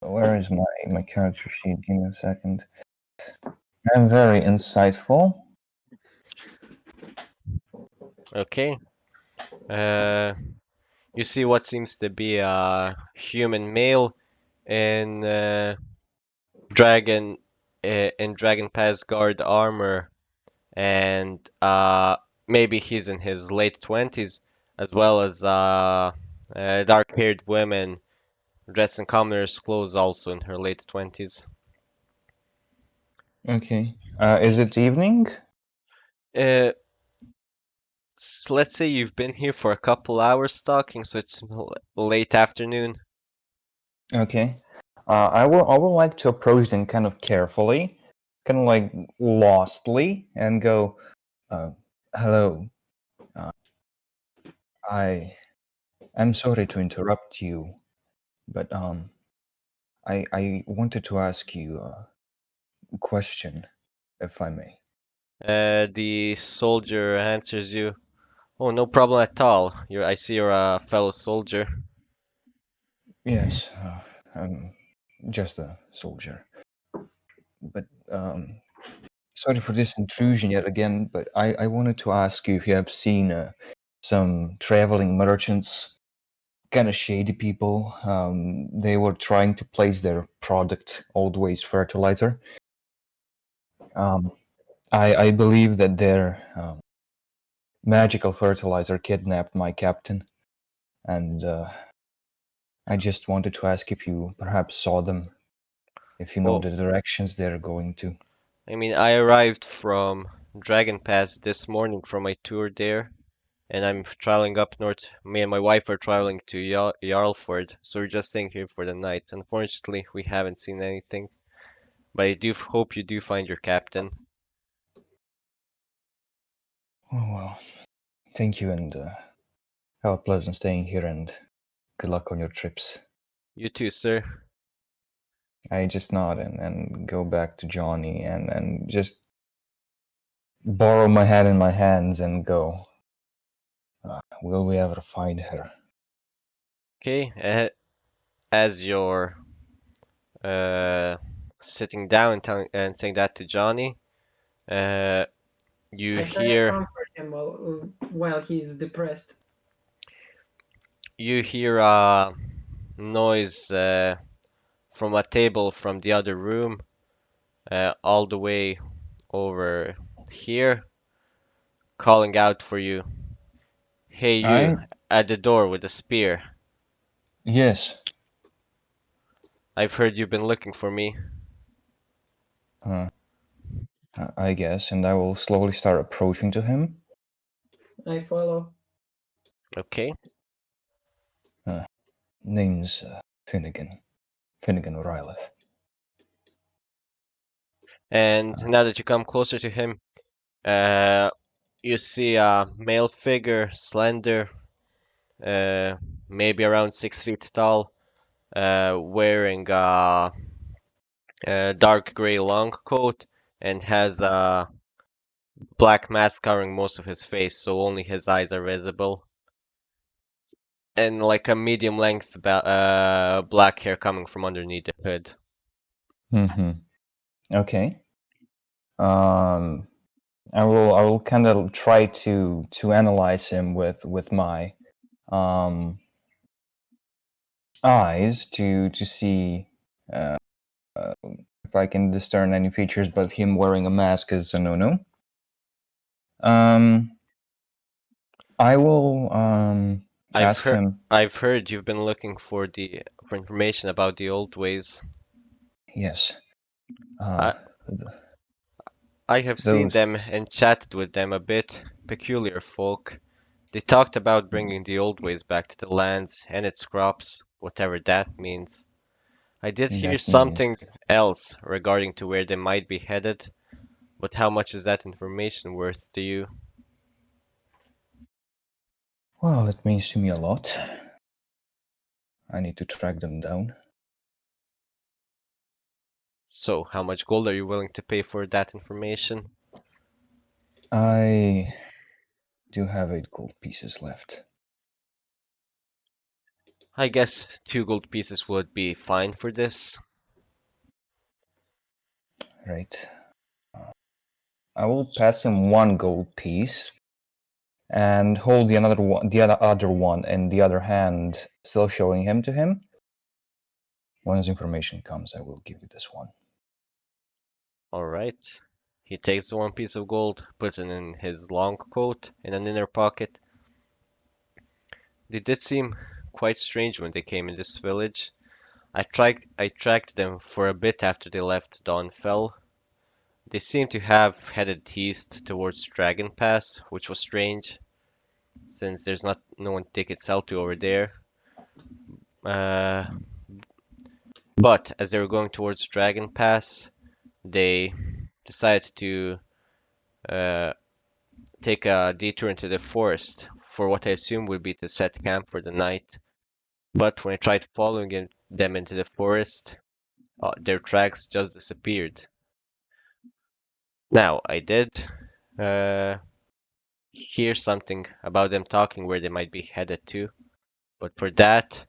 where is my character sheet? Give me a second. I'm very insightful. Okay. You see what seems to be a human male in dragon in Dragon Pass guard armor, and maybe he's in his late 20s, as well as dark-haired women dressed in commoner's clothes, also in her late 20s. Okay. Is it evening? Let's say you've been here for a couple hours talking, so it's late afternoon. Okay. I would like to approach them kind of carefully, kind of like lostly, and go, hello. I'm sorry to interrupt you, but I wanted to ask you a question, if I may. The soldier answers you, "Oh, no problem at all. I see you're a fellow soldier." Yes, I'm just a soldier. But sorry for this intrusion yet again, but I wanted to ask you if you have seen some traveling merchants, kind of shady people. They were trying to place their product, Old Ways Fertilizer. I believe that their magical fertilizer kidnapped my captain, and I just wanted to ask if you perhaps saw them, if you know Well, the directions they're going to. I mean, I arrived from Dragon Pass this morning from my tour there, and I'm traveling up north. Me and my wife are traveling to Jarlford, so we're just staying here for the night. Unfortunately, we haven't seen anything, but I do hope you do find your captain. Oh well, thank you, and have a pleasant staying here, and good luck on your trips. You too, sir. I just nod and go back to Johnny and just borrow my head in my hands and go. Will we ever find her? Okay, as you're sitting down and saying that to Johnny, you I try to hear comfort him while he's depressed. a noise from a table from the other room, all the way over here, calling out for you. Hey, you at the door with a spear. Yes. I've heard you've been looking for me. I guess, and I will slowly start approaching to him. I follow. Okay. Name's Finnegan. Finnegan Ryleth. And now that you come closer to him, you see a male figure, slender, maybe around 6 feet tall, wearing a dark gray long coat and has a black mask covering most of his face, so only his eyes are visible. And like a medium length black hair coming from underneath the hood. Mm-hmm. Okay. I will kind of try to analyze him with my eyes to see if I can discern any features, but him wearing a mask is a no-no. I will ask him. I've heard you've been looking for information about the old ways. Yes. I have seen them and chatted with them a bit. Peculiar folk. They talked about bringing the old ways back to the lands and its crops, whatever that means. I did hear something else regarding to where they might be headed, but how much is that information worth to you? Well, it means to me a lot. I need to track them down. So, how much gold are you willing to pay for that information? I do have 8 gold pieces left. I guess 2 gold pieces would be fine for this. Right. I will pass him 1 gold piece and hold the other one in the other hand, still showing him to him. Once information comes, I will give you this one. All right. He takes the 1 piece of gold, puts it in his long coat in an inner pocket. They did seem quite strange when they came in this village. I tracked them for a bit after they left Dawnfell. They seem to have headed east towards Dragon Pass, which was strange, since there's no one to take its to over there. But as they were going towards Dragon Pass, they decided to take a detour into the forest for what I assume would be to set camp for the night. But when I tried following them into the forest, their tracks just disappeared. Now, I did hear something about them talking where they might be headed to, but for that,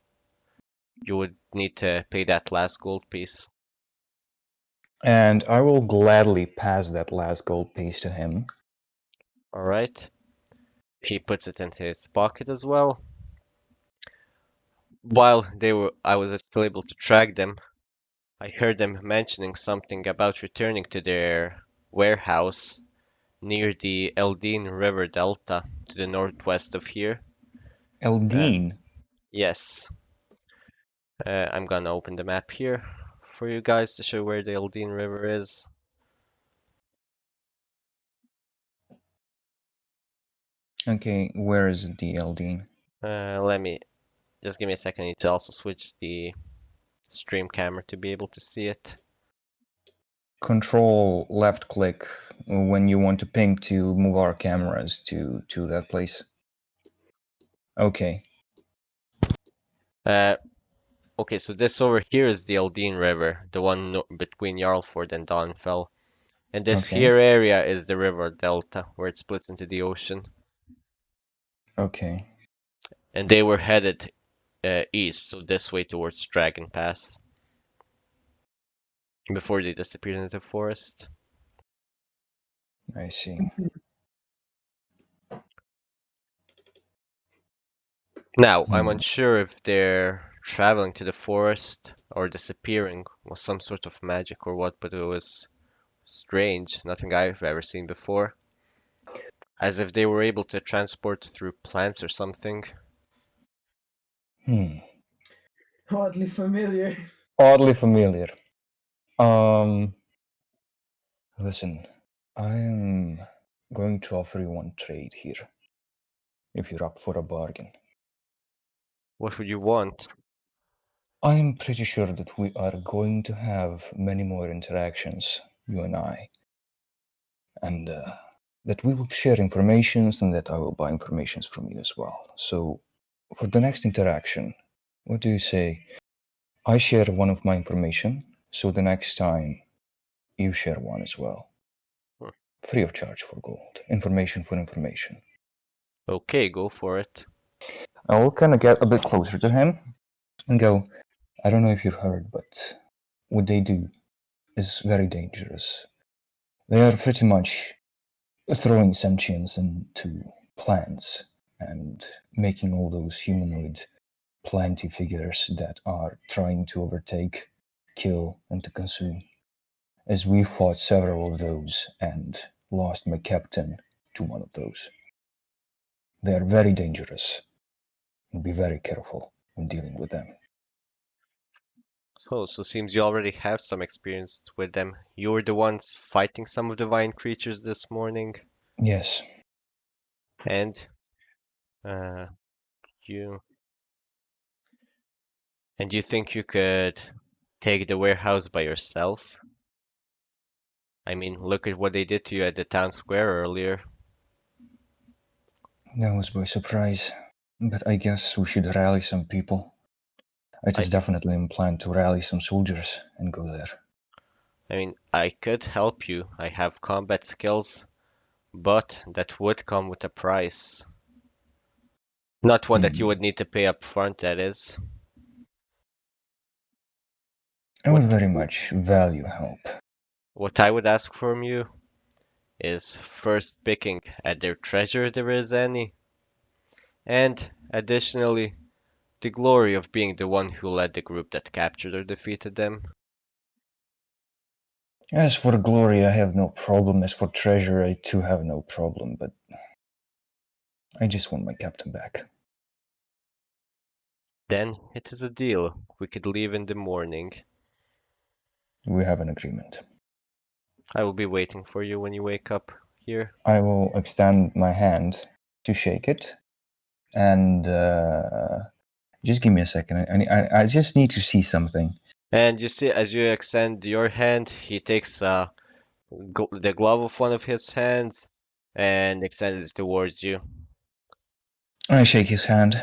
you would need to pay that last gold piece. And I will gladly pass that last gold piece to him. All right. He puts it into his pocket as well. While I was still able to track them, I heard them mentioning something about returning to their warehouse near the Eldine River Delta to the northwest of here. Eldine? Yes. I'm gonna open the map here for you guys to show where the Eldine River is. Okay, where is the Eldine? Just give me a second. I need to also switch the stream camera to be able to see it. Control left click when you want to ping to move our cameras to that place. Okay. Okay, so this over here is the Eldine River, the one between Jarlford and Dawnfell. And this Okay. here area is the river delta where it splits into the ocean. Okay. And they were headed east, so this way towards Dragon Pass. Before they disappeared into the forest. I see. Now, I'm unsure if they're traveling to the forest or disappearing was some sort of magic or what, but it was strange, nothing I've ever seen before. As if they were able to transport through plants or something. Oddly familiar. Oddly familiar. Listen, I am going to offer you one trade here, if you're up for a bargain. What would you want? I am pretty sure that we are going to have many more interactions, you and I, and that we will share informations and that I will buy informations from you as well. So, for the next interaction, what do you say? I share one of my information, so the next time you share one as well. Free of charge for gold. Information for information. Okay, go for it. I will kind of get a bit closer to him and go, I don't know if you've heard, but what they do is very dangerous. They are pretty much throwing sentience into plants and making all those humanoid planty figures that are trying to overtake, kill, and to consume. As we fought several of those and lost my captain to one of those. They are very dangerous, and be very careful when dealing with them. So seems you already have some experience with them. You were the ones fighting some of the vine creatures this morning. Yes. And you think you could take the warehouse by yourself? I mean, look at what they did to you at the town square earlier. That was by surprise, but I guess we should rally some people. It is definitely in plan to rally some soldiers and go there. I mean, I could help you. I have combat skills, but that would come with a price. Not one that you would need to pay up front, that is. I would very much value help. What I would ask from you is first picking at their treasure if there is any, and additionally, the glory of being the one who led the group that captured or defeated them. As for glory, I have no problem. As for treasure, I too have no problem, but I just want my captain back. Then it is a deal. We could leave in the morning. We have an agreement. I will be waiting for you when you wake up here. I will extend my hand to shake it, and just give me a second. I just need to see something. And you see, as you extend your hand, he takes the glove of one of his hands and extends it towards you. I shake his hand.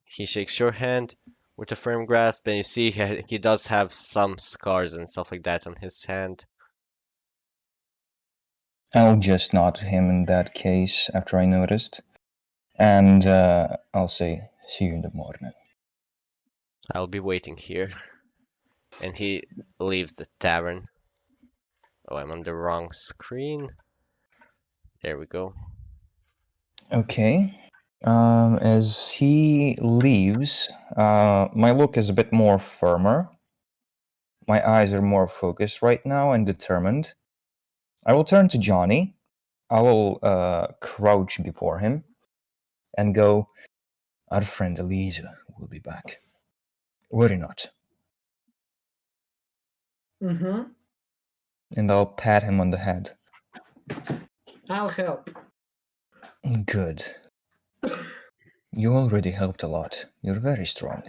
He shakes your hand with a firm grasp, and you see he does have some scars and stuff like that on his hand. I'll just nod to him in that case after I noticed, and I'll say, see you in the morning. I'll be waiting here. And he leaves the tavern. Oh, I'm on the wrong screen. There we go. Okay. As he leaves, my look is a bit more firmer. My eyes are more focused right now and determined. I will turn to Johnny. I will crouch before him and go, our friend Elize will be back. Worry not. Mm-hmm. And I'll pat him on the head. I'll help. Good. You already helped a lot. You're very strong.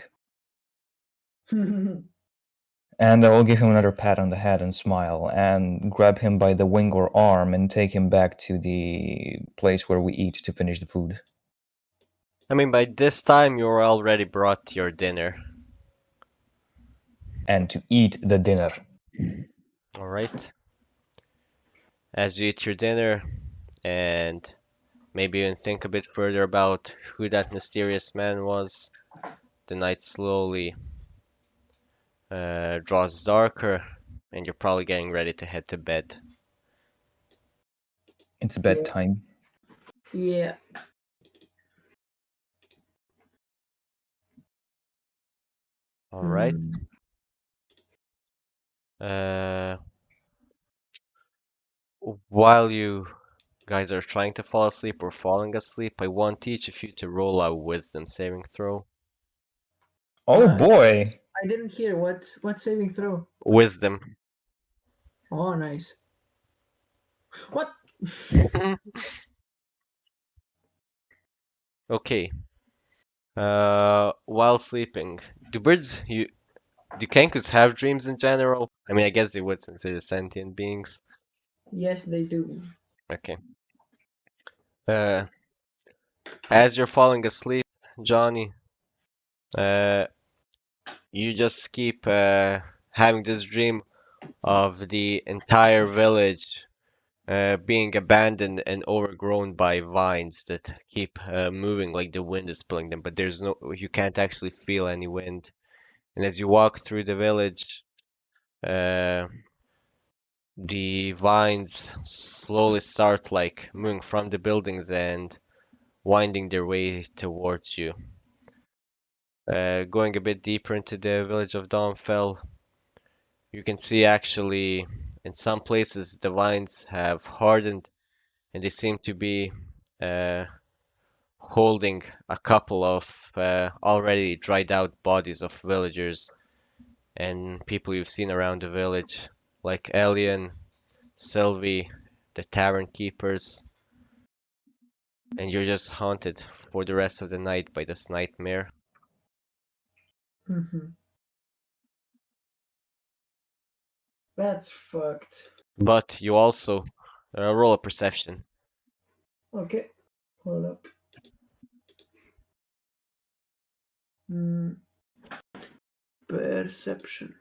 And I will give him another pat on the head and smile and grab him by the wing or arm and take him back to the place where we eat to finish the food. I mean, by this time you already brought your dinner. And to eat the dinner. All right. As you eat your dinner and maybe even think a bit further about who that mysterious man was, the night slowly draws darker, and you're probably getting ready to head to bed. It's bedtime. Yeah. All right. Mm. While you guys are trying to fall asleep or falling asleep, I want each of you to roll a wisdom saving throw. Oh boy! I didn't hear what saving throw. Wisdom. Oh, nice. What? Okay. While sleeping, do Kenkus have dreams in general? I mean, I guess they would since they're sentient beings. Yes, they do. Okay. Uh, as you're falling asleep, Johnny, uh, you just keep having this dream of the entire village being abandoned and overgrown by vines that keep moving like the wind is pulling them, but you can't actually feel any wind. And as you walk through the village, uh, the vines slowly start like moving from the buildings and winding their way towards you. Going a bit deeper into the village of Dawnfell, you can see actually in some places the vines have hardened and they seem to be uh, holding a couple of already dried out bodies of villagers and people you've seen around the village, like Elian, Sylvie, the tavern keepers, and you're just haunted for the rest of the night by this nightmare. Mm-hmm. That's fucked. But you also roll a perception. Okay, hold up. Mm. Perception.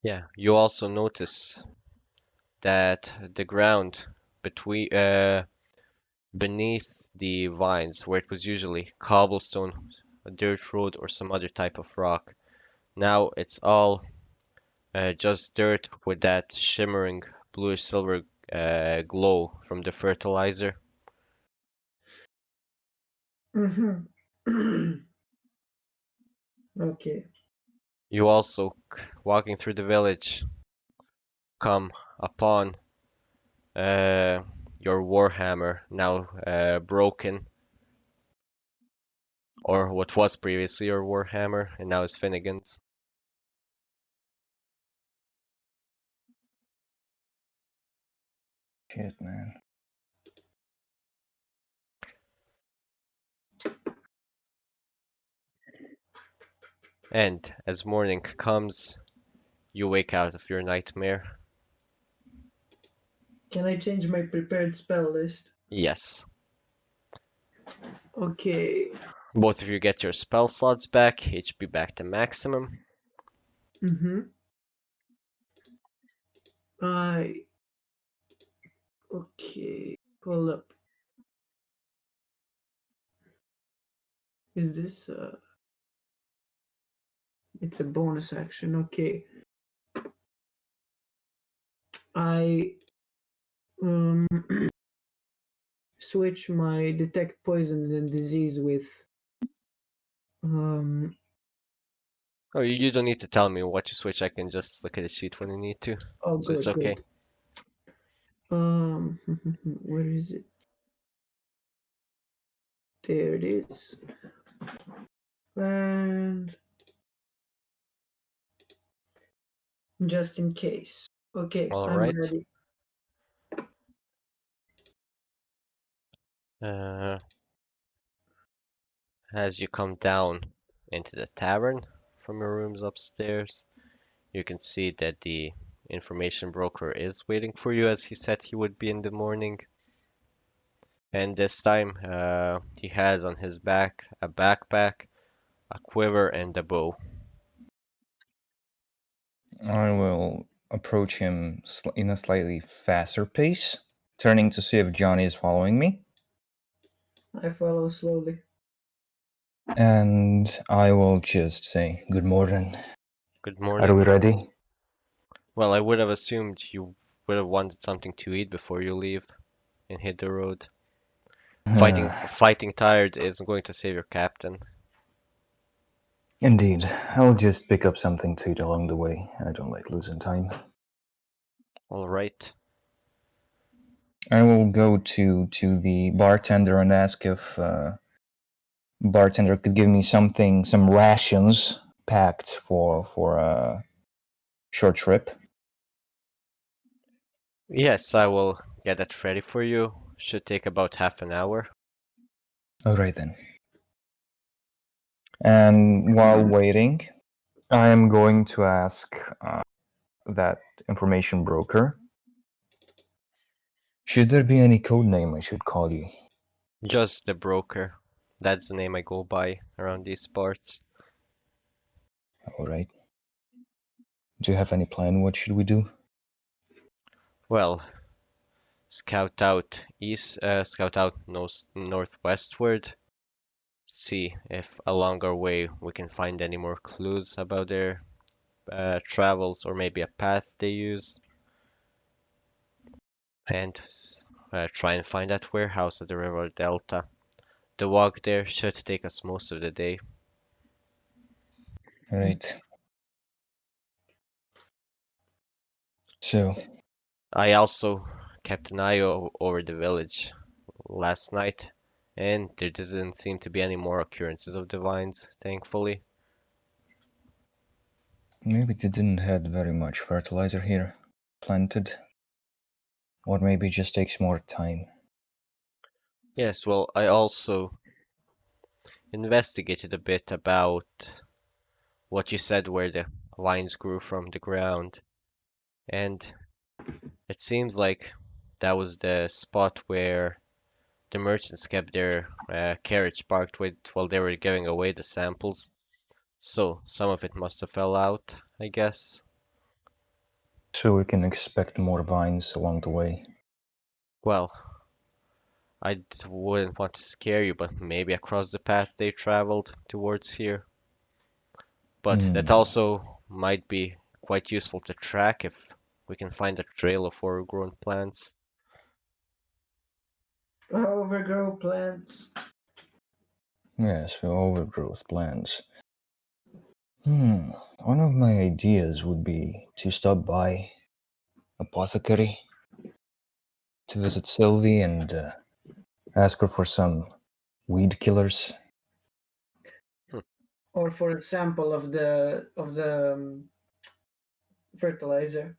Yeah, you also notice that the ground between beneath the vines, where it was usually cobblestone, a dirt road, or some other type of rock, now it's all just dirt with that shimmering bluish silver glow from the fertilizer. Mm-hmm. Okay. You also, walking through the village, come upon uh, your warhammer, now broken, or what was previously your warhammer, and now is Finnegan's. Shit, man. And as morning comes, you wake out of your nightmare. Can I change my prepared spell list? Yes. Okay. Both of you get your spell slots back, HP back to maximum. Mm-hmm. Okay. Hold up. Is this it's a bonus action. Okay. I um switch my detect poison and disease with um Oh, you don't need to tell me what you switch. I can just look at the sheet when you need to. oh So it's good okay. good. Where is it? There it is. And just in case. Okay, All I'm right. ready. Uh, as you come down into the tavern from your rooms upstairs, you can see that the information broker is waiting for you as he said he would be in the morning. And this time, he has on his back a backpack, a quiver, and a bow. I will approach him in a slightly faster pace, turning to see if Johnny is following me. I follow slowly. And I will just say, "Good morning. Good Are morning. we ready?" Well, I would have assumed you would have wanted something to eat before you leave and hit the road. Fighting tired isn't going to save your captain. Indeed. I'll just pick up something to eat along the way. I don't like losing time. All right. I will go to the bartender and ask if bartender could give me some rations packed for a short trip. Yes, I will get that ready for you. Should take about half an hour. All right then. And while waiting, I am going to ask that information broker, should there be any code name I should call you? Just the broker. That's the name I go by around these parts. All right. Do you have any plan? What should we do? Well, scout out northwestward. See if along our way we can find any more clues about their travels or maybe a path they use. And try and find that warehouse at the river delta. The walk there should take us most of the day. All right. So, I also kept an eye over the village last night, and there doesn't seem to be any more occurrences of divines, thankfully. maybe they didn't have very much fertilizer here planted. Or maybe it just takes more time. Yes, well, I also investigated a bit about what you said where the vines grew from the ground, and it seems like that was the spot where the merchants kept their carriage parked with while they were giving away the samples. So some of it must have fell out, I guess. So we can expect more vines along the way. Well, wouldn't want to scare you, but maybe across the path they traveled towards here. But that also might be quite useful to track if we can find a trail of overgrown plants. Overgrow plants. Yes, for overgrowth plants. One of my ideas would be to stop by apothecary to visit Sylvie and ask her for some weed killers. Or for a sample of the fertilizer.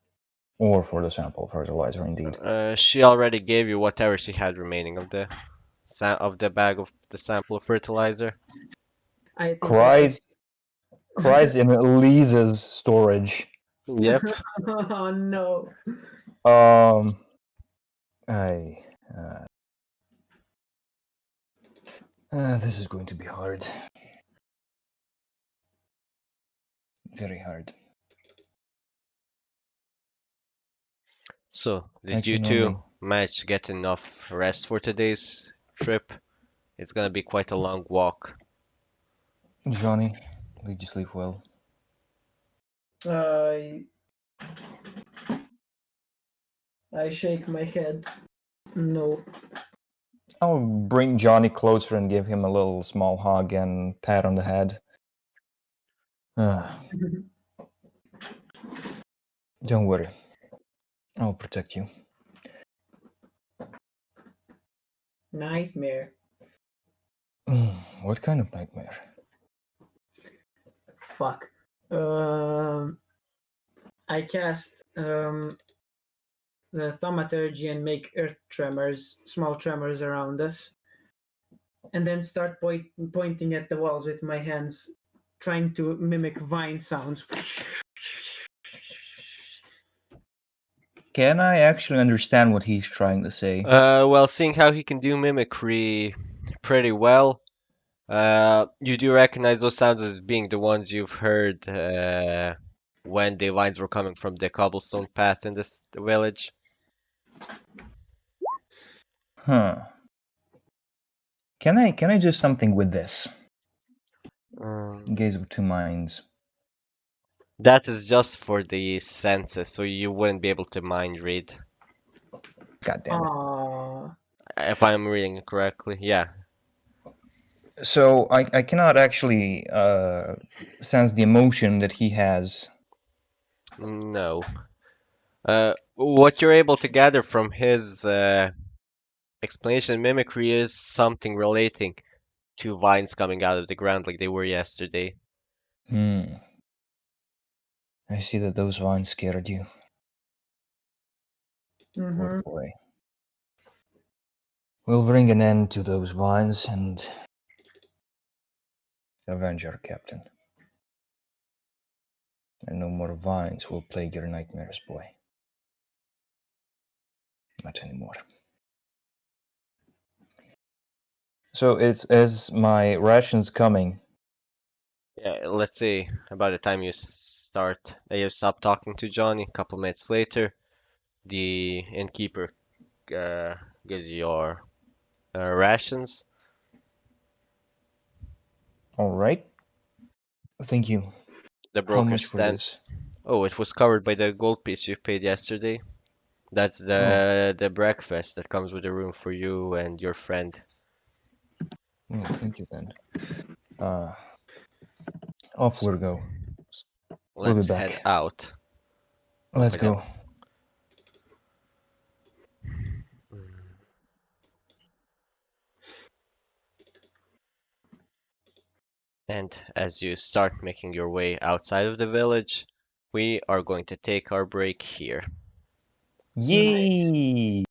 Or for the sample fertilizer, indeed. She already gave you whatever she had remaining of the bag of the sample of fertilizer. I think Cries in Elize's storage. Yep. Oh no. This is going to be hard. Very hard. So, did you two manage to get enough rest for today's trip? It's gonna be quite a long walk. Johnny, did you sleep well? I shake my head. No. I'll bring Johnny closer and give him a little small hug and pat on the head. Don't worry. I'll protect you. Nightmare. What kind of nightmare? Fuck. I cast the thaumaturgy and make earth tremors, small tremors around us, and then start pointing at the walls with my hands, trying to mimic vine sounds. Can I actually understand what he's trying to say? Well, seeing how he can do mimicry pretty well, you do recognize those sounds as being the ones you've heard when the vines were coming from the cobblestone path in this village. Huh. Can I do something with this? Gaze of two minds. That is just for the senses, so you wouldn't be able to mind read. God damn it. If I'm reading it correctly, yeah. So I cannot actually sense the emotion that he has. No. What you're able to gather from his explanation and mimicry is something relating to vines coming out of the ground like they were yesterday. I see that those vines scared you. Poor boy. We'll bring an end to those vines and avenge our captain. And no more vines will plague your nightmares, boy. Not anymore. So is my rations coming? Yeah, let's see. About the time you stop talking to Johnny, a couple minutes later, the innkeeper gives you your rations. All right. Thank you. The How broker much for stand. this? Oh, it was covered by the gold piece you paid yesterday. That's the breakfast that comes with a room for you and your friend. Oh, thank you then. Off we'll go. We'll be Let's head back. out. Let's But then- go. And as you start making your way outside of the village, we are going to take our break here. Yay!